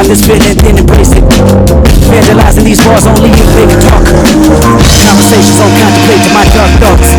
let's spit it, then embrace it. Vandalizing these bars only in big talk. Conversations on contemplate to my dark thoughts.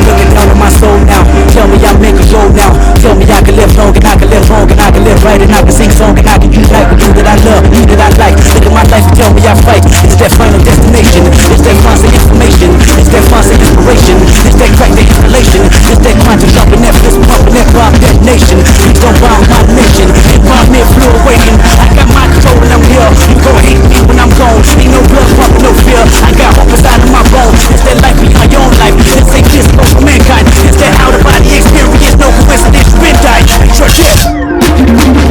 Looking down on my soul now. Tell me I'll make a roll now. Tell me I can live long and I can live wrong and I can live right and I can sing song and I can unite with you that I love, you that I like. Look at my life and tell me I fight. It's that final destination. It's that constant information. It's that constant inspiration. It's that crack, that installation. It's that quantum jumping that fist pumping that bomb detonation. Please don't bomb my nation. Ain't bomb me flew awaken. I got my control and I'm here. You gon' hate me when I'm gone. Ain't no blood pumping, no fear. I got hope inside of my bones. It's that life beyond your own life. It's that kiss for mankind. It's that out of body experience. No coincidence, you been died. Church it.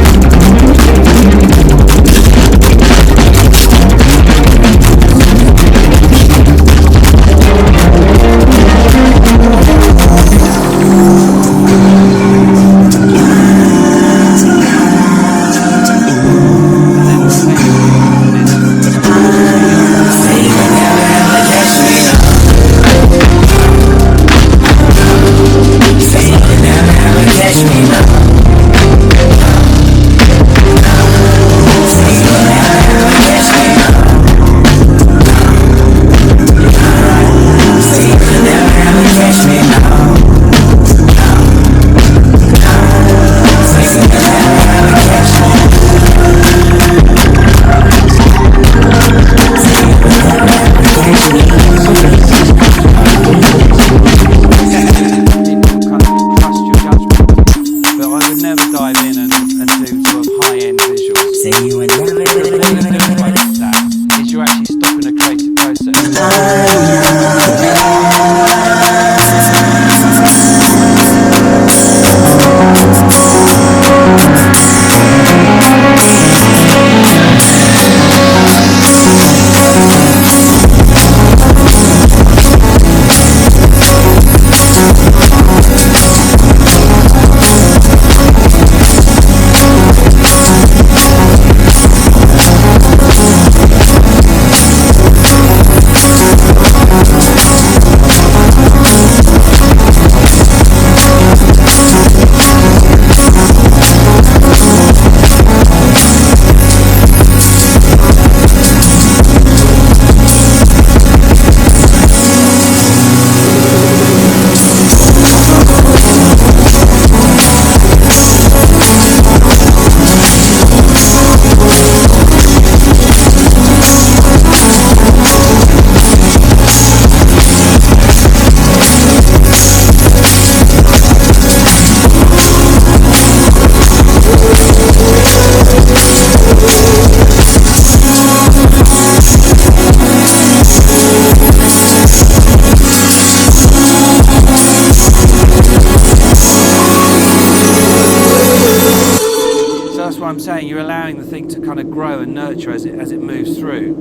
I'm saying you're allowing the thing to kind of grow and nurture as it moves through,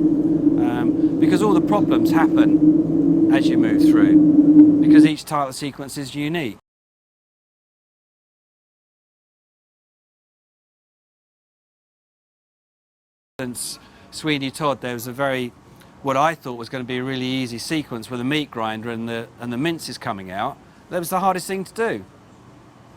because all the problems happen as you move through, because each title sequence is unique. Since Sweeney Todd, there was what I thought was going to be a really easy sequence with a meat grinder and the minces coming out. That was the hardest thing to do.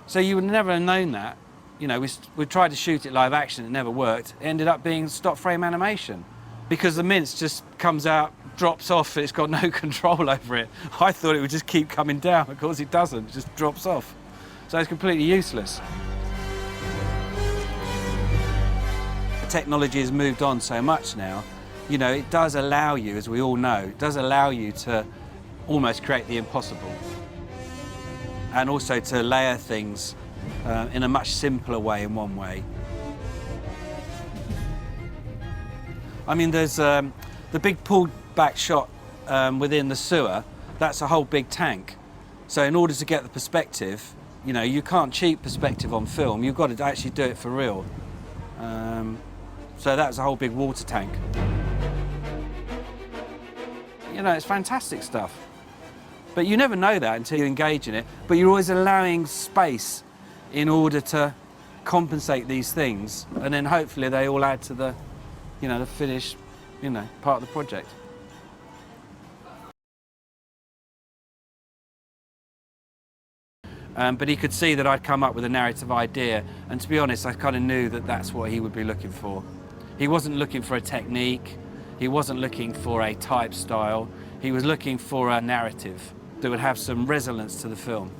So you would never have known that. You know, we tried to shoot it live action, it never worked. It ended up being stop frame animation because the mince just comes out, drops off, it's got no control over it. I thought it would just keep coming down. Of course it doesn't, it just drops off. So it's completely useless. The technology has moved on so much now. You know, it does allow you, as we all know, it does allow you to almost create the impossible. And also to layer things in a much simpler way, in one way. I mean, there's the big pulled back shot within the sewer, that's a whole big tank. So in order to get the perspective, you know, you can't cheat perspective on film, you've got to actually do it for real. So that's a whole big water tank. You know, it's fantastic stuff. But you never know that until you engage in it, but you're always allowing space in order to compensate these things, and then hopefully they all add to the, you know, the finished, you know, part of the project. But he could see that I'd come up with a narrative idea, and to be honest, I kind of knew that that's what he would be looking for. He wasn't looking for a technique, he wasn't looking for a type style, he was looking for a narrative that would have some resonance to the film.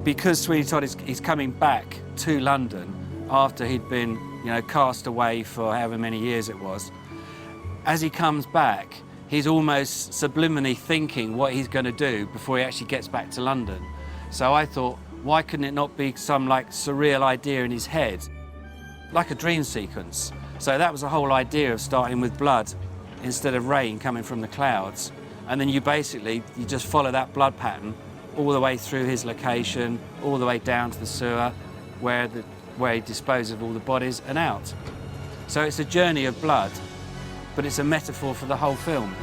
Because Sweeney Todd is coming back to London after he'd been, cast away for however many years it was, as he comes back, he's almost subliminally thinking what he's going to do before he actually gets back to London. So I thought, why couldn't it not be some surreal idea in his head, like a dream sequence? So that was the whole idea of starting with blood instead of rain coming from the clouds. And then you just follow that blood pattern all the way through his location, all the way down to the sewer where he disposed of all the bodies and out. So it's a journey of blood, but it's a metaphor for the whole film.